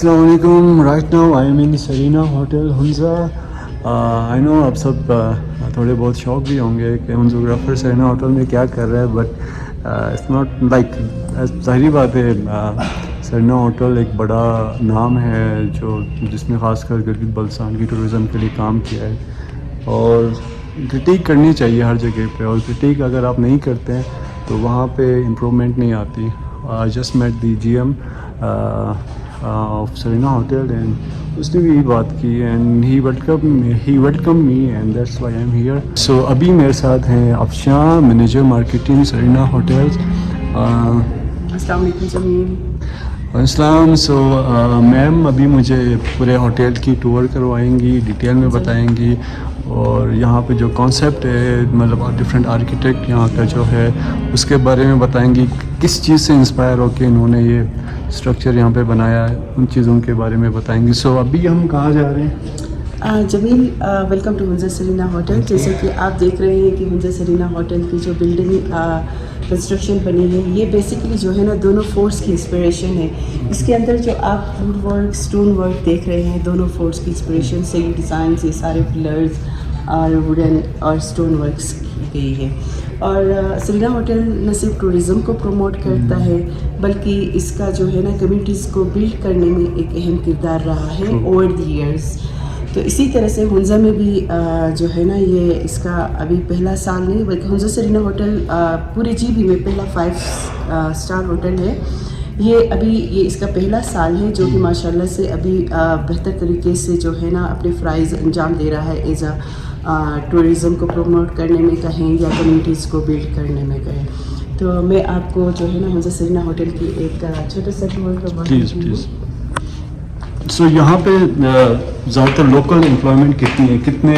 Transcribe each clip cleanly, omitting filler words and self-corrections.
अस्सलाम वालेकुम। Right now I am in Serena hotel Hunza. I know आप सब थोड़े बहुत शौक भी होंगे कि हुंजोग्राफर सरीना होटल में क्या कर रहा है, बट इट्स नॉट लाइक, ज़ाहिरी बात है सरीना होटल एक बड़ा नाम है जो जिसने ख़ासकर गिलगित बल्तिस्तान की टूरिज़म के लिए काम किया है, और क्रिटिक करनी चाहिए हर जगह पे, और क्रिटिक अगर आप नहीं करते हैं तो वहाँ पे इम्प्रूवमेंट नहीं आती। I just met the GM of Serena hotel and उसने भी यही बात की and he welcome me and that's why I am here. So अभी मेरे साथ हैं Afsha, manager marketing Serena hotels. अस्सलाम वालेकुम जमील। अस्सलाम। सो मैम अभी मुझे पूरे होटल की टूर करवाएंगी, डिटेल में बताएंगी, और यहाँ पे जो कॉन्सेप्ट है, मतलब डिफरेंट आर्किटेक्ट यहाँ का जो है उसके बारे में बताएंगी, किस चीज़ से इंस्पायर होकर इन्होंने ये स्ट्रक्चर यहाँ पे बनाया है, उन चीज़ों के बारे में बताएंगी। सो अभी हम कहाँ जा रहे हैं? Jamil, welcome to Hunza Serena hotel. जैसे कि आप देख रहे हैं कि हुंजा सरीना होटल की जो बिल्डिंग कंस्ट्रक्शन बनी है, ये बेसिकली जो है ना दोनों फोर्स की इंस्पिरेशन है। इसके अंदर जो आप वुड वर्क, स्टोन वर्क देख रहे हैं, दोनों फोर्स की इंस्पिरेशन से ये डिज़ाइन, ये सारे पिलर्स और वुडन और स्टोन वर्क्स की गई है। और सरीना होटल न सिर्फ टूरिज़म को प्रमोट करता है, बल्कि इसका जो है ना कम्युनिटीज़ को बिल्ड करने में एक अहम किरदार रहा है ओवर द ईयर्स। तो इसी तरह से हुंजा में भी जो है ना ये इसका अभी पहला साल नहीं, बल्कि हुंजा सरीना होटल पूरे GB में पहला 5 स्टार होटल है। ये अभी ये इसका पहला साल है जो कि माशाल्लाह से अभी बेहतर तरीके से जो है ना अपने फ़राइज़ अंजाम दे रहा है, एज टूरिज़म को प्रमोट करने में कहें या कम्युनिटीज़ को बिल्ड करने में कहें। तो मैं आपको जो है ना हुंजा सरीना होटल की एक छोटा सा टूर प्लीज़। सो यहाँ पे ज़्यादातर लोकल एम्प्लॉयमेंट कितनी है, कितने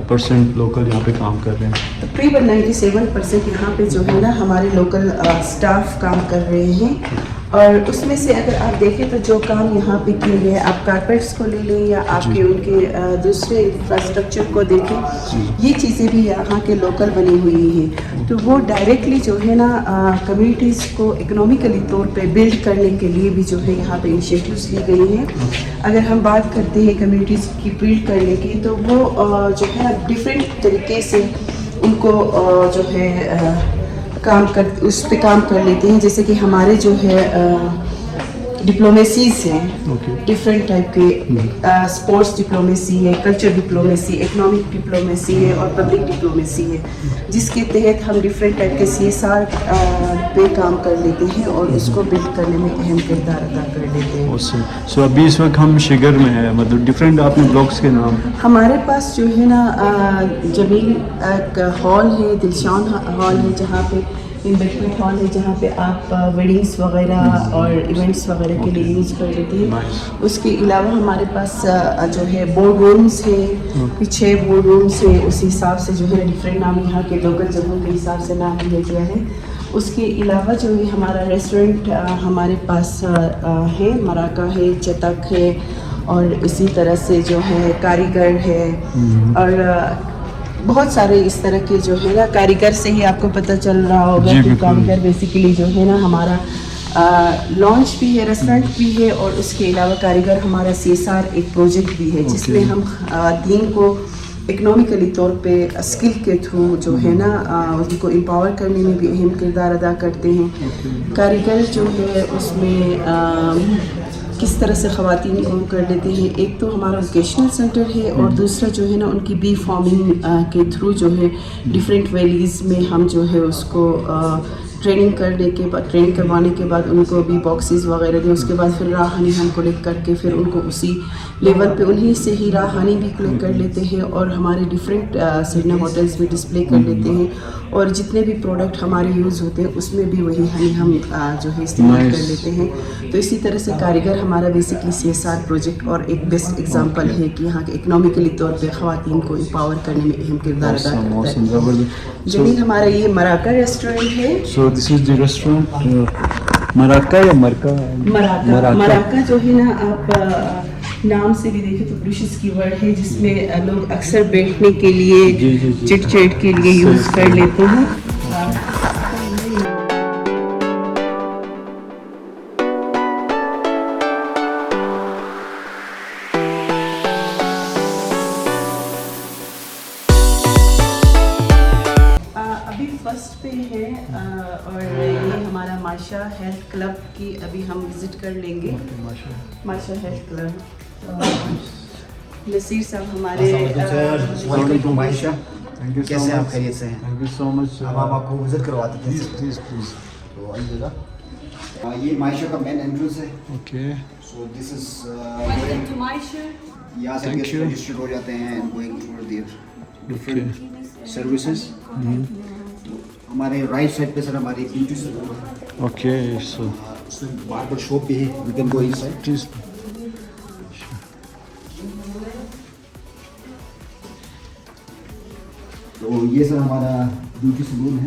% लोकल यहाँ पे काम कर रहे हैं? तकरीबन 97% यहाँ पे जो है ना हमारे लोकल स्टाफ काम कर रहे हैं। और उसमें से अगर आप देखें तो जो काम यहाँ पे किए गए, आप कारपेट्स को ले लें या आपके उनके दूसरे इंफ्रास्ट्रक्चर को देखें, ये चीज़ें भी यहाँ के लोकल बनी हुई हैं। तो वो डायरेक्टली जो है ना कम्युनिटीज़ को इकोनॉमिकली तौर पे बिल्ड करने के लिए भी जो है यहाँ पे इनिशिएटिव्स ली गई हैं। अगर हम बात करते हैं कम्युनिटीज़ की बिल्ड करने की, तो वो जो है ना डिफरेंट तरीके से उनको जो है उस पे काम कर लेते हैं। जैसे कि हमारे जो है डिप्लोमेसीज हैं, डिफरेंट टाइप के स्पोर्ट्स डिप्लोमेसी है, कल्चर डिप्लोमेसी, इकोनॉमिक डिप्लोमेसी है और पब्लिक डिप्लोमेसी है, जिसके तहत हम डिफरेंट टाइप के CSR पे काम कर लेते हैं और उसको बिल्ड करने में अहम किरदार अदा कर लेते हैं। सो अभी इस वक्त हम शिगर में हैं, मतलब डिफरेंट आपने ब्लॉक्स के नाम? हमारे पास जो है ना जमील एक हॉल है, दिलशान हॉल है, जहाँ पे इन्वेस्टमेंट हॉल है, जहाँ पे आप वेडिंग्स वगैरह और इवेंट्स वगैरह के लिए यूज़ कर लेते हैं। उसके अलावा हमारे पास जो है बोर्ड रूम्स है, 6 बोर्ड रूम्स है। उस हिसाब से जो है डिफरेंट नाम यहाँ के लोकल जगहों के हिसाब से नाम दिया गया है। उसके अलावा जो है हमारा रेस्टोरेंट हमारे पास है, मराका है, चतक है, और इसी तरह से जो है कारीगर है, और बहुत सारे इस तरह के जो है ना कारीगर से ही आपको पता चल रहा होगा कि कारीगर बेसिकली जो है ना हमारा लॉन्च भी है, रेस्टोरेंट भी है, और उसके अलावा कारीगर हमारा CSR एक प्रोजेक्ट भी है, जिसमें हम टीम को इकोनॉमिकली तौर पे स्किल के थ्रू जो है ना उनको एम्पावर करने में भी अहम किरदार अदा करते हैं। कारीगर जो है उसमें किस तरह से ख़वातीन काम कर लेते हैं, एक तो हमारा वोकेशनल सेंटर है, और दूसरा जो है ना उनकी बी फार्मिंग के थ्रू जो है डिफरेंट वैलीज़ में हम जो है उसको ट्रेनिंग करवाने के बाद उनको भी बॉक्सेस वगैरह दें। उसके बाद फिर राहानी हम कलेक्ट करके फिर उनको उसी लेवल पे उन्हीं से ही राहानी भी कलेक्ट कर लेते हैं और हमारे डिफरेंट सरीना होटल्स में डिस्प्ले कर लेते हैं, और जितने भी प्रोडक्ट हमारे यूज़ होते हैं उसमें भी वही हनी हम जो है इस्तेमाल कर लेते हैं। तो इसी तरह से कारीगर हमारा बेसिकली CSR प्रोजेक्ट और एक बेस्ट एग्जांपल है कि यहाँ के इकोनॉमिकली तौर पे ख़वातीन को एम्पावर करने में अहम किरदार अदा करता है। जमीन हमारा ये मराका रेस्टोरेंट है। So this is the restaurant मराका या मरका? मराका जो है ना आप नाम से भी देखें तो ब्रिटिश की वर्ड है, जिसमें लोग अक्सर बैठने के लिए चिट चैट के लिए यूज़ कर लेते हैं। हैं और ये हमारा माशा हेल्थ क्लब की अभी हम विजिट कर लेंगे। माशा हेल्थ क्लब नसीर साहब हमारे welcome to Maysha. Thank you कैसे आप खैरियत से हैं? Thank you so much. अब हम आपको विजिट करवाते हैं। प्लीज तो आइएगा। ये मायशा का मेन एंट्रेंस है। Okay so this is welcome to Masha. यहाँ से Thank गेस्ट you. रजिस्टर्ड हो जाते हैं and going for their different services. हमारे राइट साइड पे सर हमारी ब्यूटी सलून है। ओके सो बार्बर शॉप भी है। You can go inside. Please तो ये सर हमारा ब्यूटी सलून है।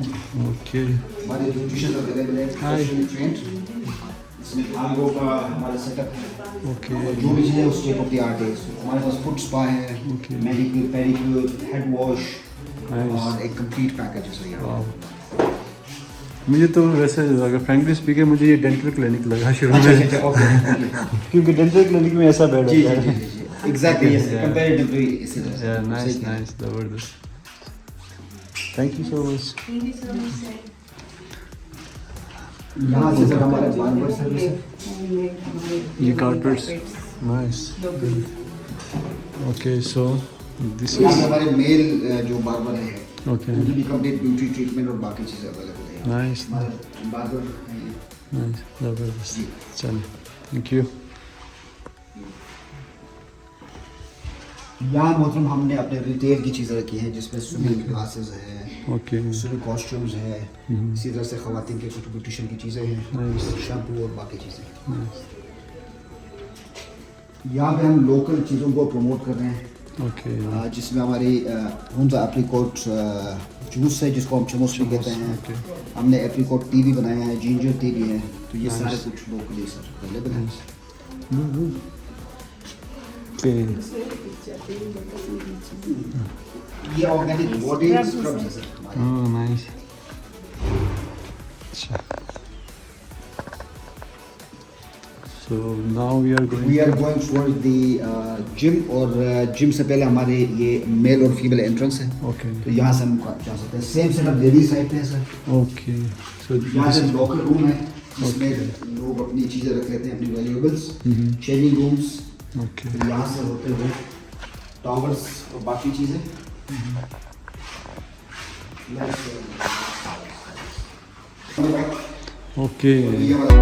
ओके हमारे ब्यूटिशियन अवेलेबल है, Hi. Specially trend. इसमें भांगों का हमारा सेटअप है। ओके जो भी चीज़ें उस स्टेट ऑफ द आर्ट है। हमारे पास फुट स्पा है, Okay. Manicure pedicure, head wash Nice. और एक कंप्लीट पैकेज है सर यहाँ। वाह। मुझे तो वैसे अगर फ्रैंकली स्पीकर मुझे ये डेंटल क्लिनिक लगा शुरू अच्छा में अच्छा ओके क्योंकि डेंटल क्लिनिक में ऐसा बेड जी होता जी है। जी एग्जैक्टली यस Yeah. कंपैरेटिवली इसी Yeah, nice, जबरदस्त। Thank you so much. यहाँ से सर हमारा बार्बर सर्विस है। ये carpets, nice. Okay, so this यहाँ is से हमारे मेल जो बार्बर है okay. उनकी भी कंप्लीट ब्यूटी ट्रीटमेंट और बाकी चीज़ें अवेलेबल है। Nice, हमारे बार्बर हैं ये। nice, जबरदस्त। जी। चलिए, thank you. यहाँ मोहतरम हमने अपने रिटेल की चीज़ें रखी हैं जिसमें स्विमिंग ग्लासेस है, Okay, स्विमिंग कॉस्ट्यूम्स है, इसी तरह से खवातीन के कुछ ब्यूटिशियन की चीज़ें हैं, Nice. शैम्पू और बाकी चीज़ें। nice. यहाँ पे हम लोकल चीज़ों को प्रमोट कर रहे हैं Okay, जिसमें हमारी हुंजा एप्रिकॉट जूस है जिसको हम चमोस भी कहते हैं। okay. हमने एप्रिकॉट टी भी बनाया है, जिंजर टी भी है। तो ये सारे कुछ लोकली सर अवेलेबल हैं। Okay, ये ऑर्गेनिक बॉडी स्क्रब है सर हमारे। oh nice. अच्छा. So now we are we going. Are going toward the gym और जिम से पहले हमारे ये मेल और फीमेल एंट्रेंस है। Okay, तो यहाँ से हम जा सकते हैं। सेम सेटअप लेडीज साइड पे है सर। okay. So यहाँ से this लॉकर रूम है जिसमें लोग अपनी चीज़ें रख लेते हैं, अपनी वैल्यूएबल्स, चेंजिंग रूम्स। okay. यहाँ से होते हुए टॉवर्स और बाकी चीज़ें। Okay. ये वाला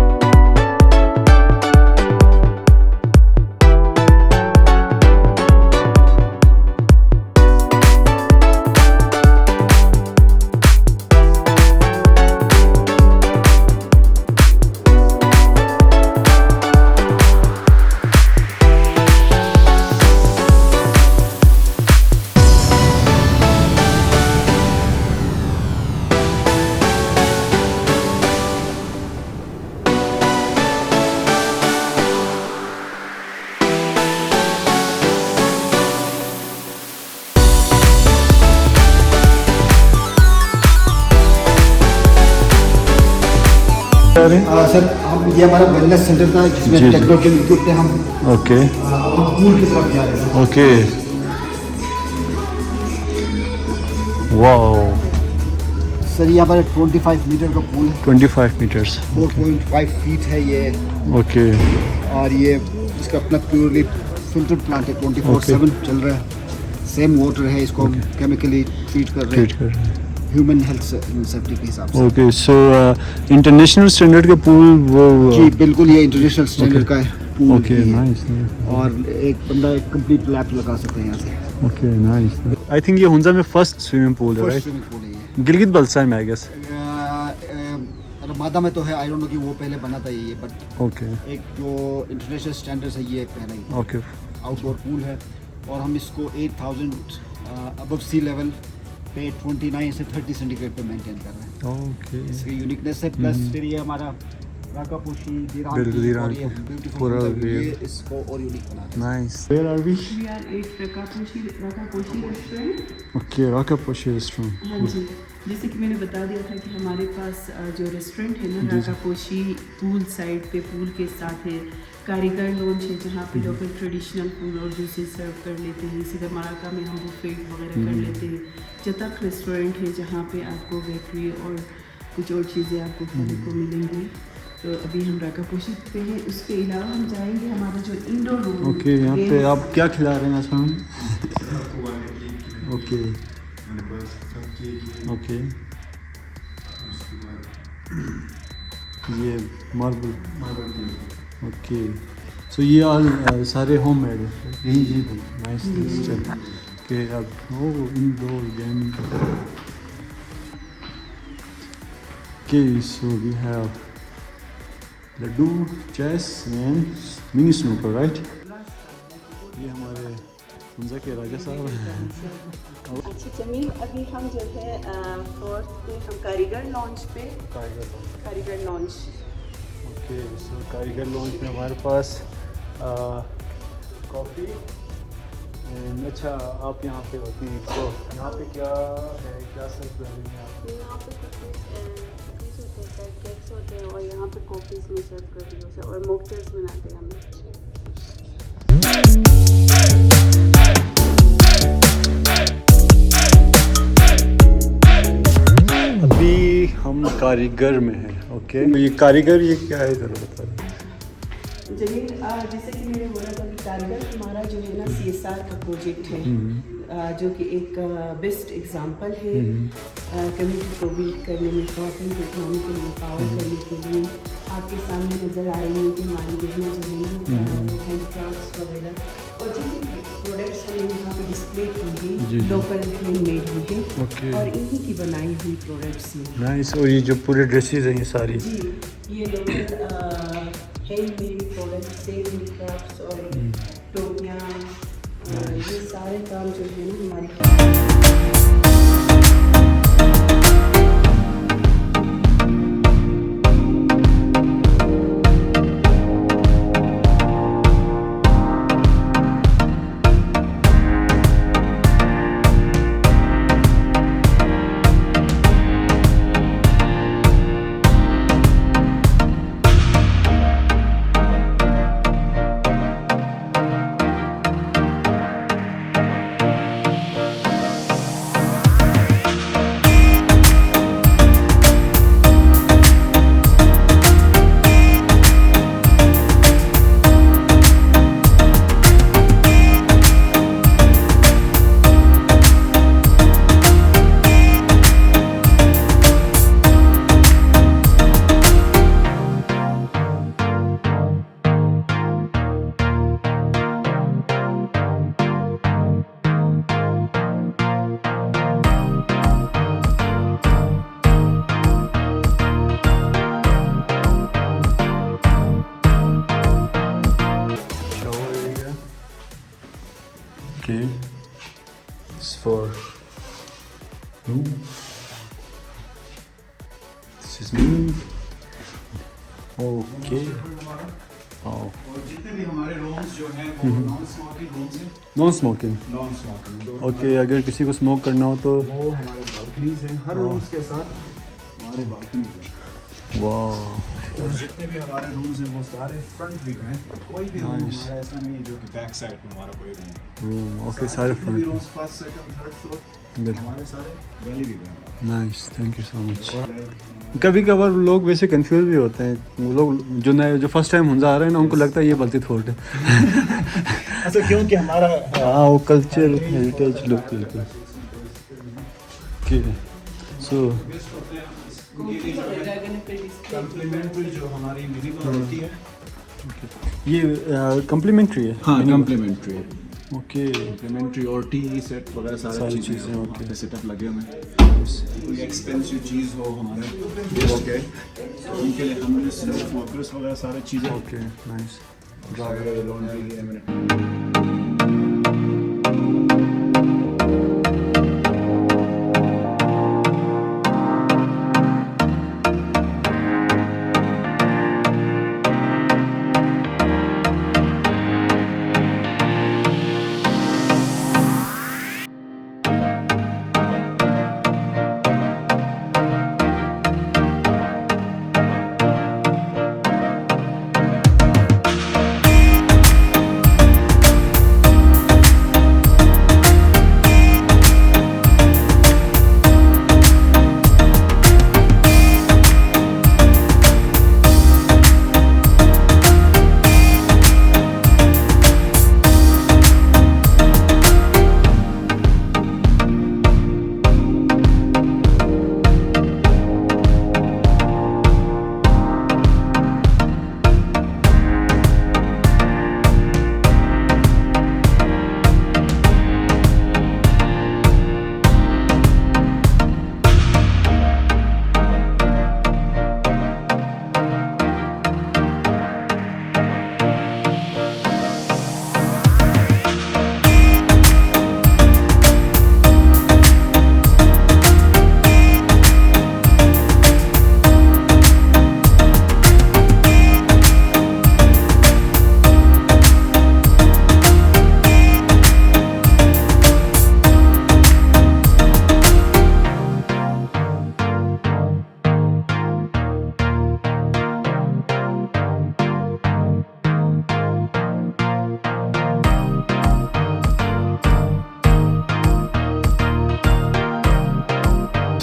सर हम ये हमारा वेलनेस सेंटर था जिसमें जी, जी। टेक्नोलॉजी के हम Okay, पूल की तरफ जा रहे हैं। okay. Wow, सर ये हमारा 25 मीटर का पूल है। 25 meters. 4.5 फीट है ये Okay, और ये इसका अपना प्योरली फिल्टर्ड प्लांट है। 24/7 चल रहा है। सेम वाटर है, इसको हम केमिकली ट्रीट कर रहे great. हैं ह्यूमन हेल्थ सेफ्टी के हिसाब से। Okay, so international standard का pool वो. जी बिल्कुल ये इंटरनेशनल स्टैंडर्ड का है पूल Okay, ही है। nice. nice. और एक बंदा एक कंप्लीट लैप लगा सकते हैं यहाँ से। Okay, nice. I think ये हुंजा में first swimming pool है, फर्स्ट right? स्विमिंग पूल है ये। गिलगित बल्तिस्तान में, I guess. रमादा में तो है, आई डोंट नो कि वो पहले बना था ये, बट Okay, एक जो इंटरनेशनल स्टैंडर्ड्स है ये पहला ही okay, आउटडोर पूल है। और हम इसको 8000 अबव सी लेवल पे 29 से 30 सेंटीग्रेड पे मेंटेन कर रहे हैं। okay. इसकी यूनिकनेस है। प्लस फिर ये हमारा राकापोशी बिल्कुल, और ये ईरान beautiful पूरा मतलब view। ये इसको और यूनिक बना रहे हैं। Nice. Where are we? We are at Rakaposhi restaurant. Okay, Rakaposhi restaurant. हाँ जी, जैसे कि मैंने बता दिया था कि हमारे पास जो रेस्टोरेंट है ना राकापोशी पूल साइड पे पूल के साथ है, कारीगर लॉन्च है जहाँ पे लोकल ट्रेडिशनल फूड और डिशेज सर्व कर लेते हैं, सीधा मराका में हम बुफेट वगैरह कर लेते हैं। जतक रेस्टोरेंट है जहाँ पे आपको बेकरी और कुछ और चीज़ें आपको खाने को मिलेंगी। तो अभी हम राकापोशी पे हैं, उसके अलावा हम जाएंगे हमारा जो इंडोर रूम। ओके, यहाँ पे आप क्या खिला रहे हैं आसमान? ओके ओके, ये मार्बल। ओके, सो ये ऑल सारे होम मेड है। जी नाइस। ओके, अब indoor gaming. Okay, so we have ludo, chess and mini snooker, right? ये हमारे हुंजा के राजा साहब हैं। अच्छा जमील, अभी हम जो है फोर्थ पे हम कारीगर लॉन्च पे, कारीगर लॉन्च। ओके, सो कारीगर लॉन्च में हमारे पास कॉफ़ी। अच्छा, आप यहाँ पे होती हैं तो यहाँ पे क्या है, क्या सर्व कर रही हैं आप? यहाँ पे कुकीज़ होते हैं, केक्स होते हैं और यहाँ पे कॉफ़ीज़ में सर्व कर रही होते हैं और मॉकटेल्स बनाते हैं हम। अभी हम कारीगर में हैं। ओके, ये कारीगर ये क्या है ज़रा बता दो। जमील, जैसे कि मैंने बोला था कि कारीगर हमारा जो है ना CSR का प्रोजेक्ट है, जो कि एक बेस्ट एग्जांपल है कम्युनिटी को बिल्ड करने में, ख़वातीन को इकोनॉमिकली एम्पावर करने के लिए। आपके सामने नज़र आ रही है कि हमारी बहनें जो है ना हैंड क्राफ्ट्स वगैरह और जितने प्रोडक्ट्स हमें यहाँ पे डिस्प्ले की गई लोकल हैंडमेड भी है। ओके, और इन्हीं की बनाई हुई प्रोडक्ट्स हैं। नाइस। और ये जो पूरे ड्रेसेस हैं ये सारी? जी, ये लोकल हैंडमेड प्रोडक्ट्स से क्राफ्ट्स और टोपियाँ, ये सारे काम जो है ना हमारी। Okay, it's for you. This is me. Okay. Oh. और जितने भी हमारे रूम्स जो हैं वो नॉन स्मोकिंग रूम्स हैं। Non smoking. Non smoking. Okay, अगर किसी को स्मोक करना हो तो? वो हमारे बालकनीज हैं, हर रूम्स के साथ हमारे बालकनीज हैं। वाह। और जितने भी हमारे रूम्स हैं वो सारे फ्रंट व्यू हैं। कोई भी रूम Nice. हमारा ऐसा नहीं है जो कि बैक साइड में हमारा कोई रूम है। ओके, सारे जितने भी front. Rooms first second third floor Good. हमारे सारे गैलरी व्यू हैं। Nice, thank you so much. कभी कभार लोग वैसे कंफ्यूज भी होते हैं, वो लोग जो नए जो फर्स्ट टाइम हुंजा आ रहे हैं ना, उनको लगता है ये बल्ती फोर्ट है। अच्छा, क्योंकि हमारा हाँ, वो कल्चर हेरिटेज लुक बिल्कुल। ओके, सो कम्प्लीमेंट्री जो हमारी मिनी बार होती है। ये कम्प्लीमेंट्री है? हाँ, कम्प्लीमेंट्री है। ओके, कम्प्लीमेंट्री और टी सेट वगैरह सारी चीज़ें चीज़ें, वहाँ ओके। पे सेटअप लगे हुए हैं। कोई एक्सपेंसिव चीज़ हो हमारे ओके, उनके लिए हमने सिर्फ वर्कर्स वगैरह सारी चीज़ें ओके, नाइस। लॉन्ड्री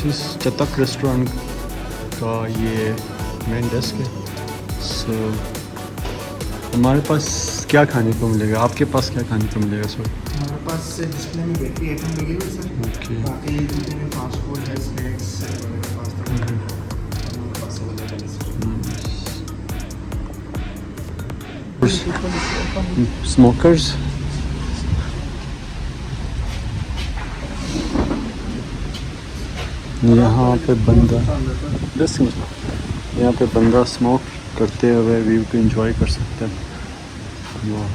इज़ चतक रेस्टोरेंट का ये मेन डेस्क है। सो हमारे पास क्या खाने को मिलेगा, आपके पास क्या खाने को मिलेगा सर? हमारे पास डिस्प्ले में बेकरी आइटम मिलेगा सर। ओके। बाकी जितने भी फास्ट फूड है, स्नैक्स वगैरह, पास्ता हमारे पास अवेलेबल है सर। स्मोकर्स, यहाँ पे बंदा यहाँ पे बंदा स्मोक करते हुए व्यू को एंजॉय कर सकता है। वाह।